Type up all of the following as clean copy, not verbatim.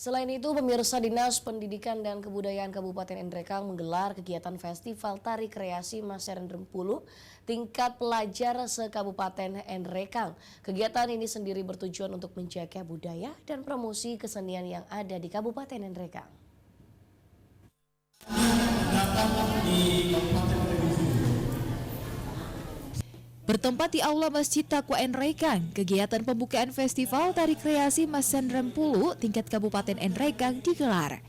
Selain itu, pemirsa Dinas Pendidikan dan Kebudayaan Kabupaten Nrekang menggelar kegiatan Festival Tari Kreasi Mas Rempulu tingkat pelajar se-Kabupaten Nrekang. Kegiatan ini sendiri bertujuan untuk menjaga budaya dan promosi kesenian yang ada di Kabupaten Nrekang. Bertempat di Aula Masjid Taqwa Nrekang, kegiatan pembukaan Festival Tari Kreasi Mas Rempulu tingkat Kabupaten Nrekang digelar.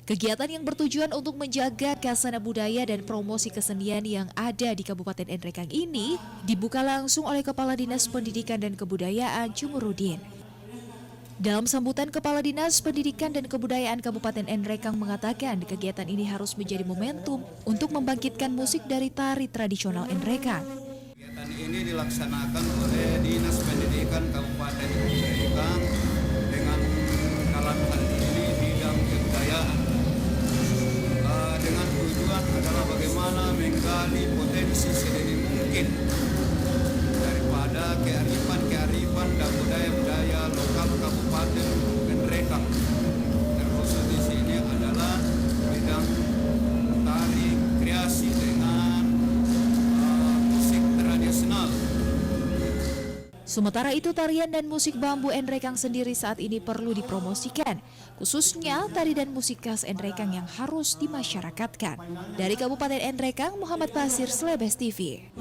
Kegiatan yang bertujuan untuk menjaga khasana budaya dan promosi kesenian yang ada di Kabupaten Nrekang ini dibuka langsung oleh Kepala Dinas Pendidikan dan Kebudayaan Jumurudin. Dalam sambutan, Kepala Dinas Pendidikan dan Kebudayaan Kabupaten Nrekang mengatakan kegiatan ini harus menjadi momentum untuk membangkitkan musik dari tari tradisional Nrekang. Kegiatan ini dilaksanakan oleh Dinas Pendidikan Kabupaten Nrekang dengan dalam hal ini bidang kebudayaan dengan tujuan adalah bagaimana menggali potensi sedini mungkin daripada kearifan dan budaya-budaya lokal Kabupaten Nrekang. Terkhusus di sini adalah bidang tari kreasi dengan Sementara itu, tarian dan musik bambu Nrekang sendiri saat ini perlu dipromosikan, khususnya tari dan musik khas Nrekang yang harus dimasyarakatkan. Dari Kabupaten Nrekang, Muhammad Basir, Slebes TV.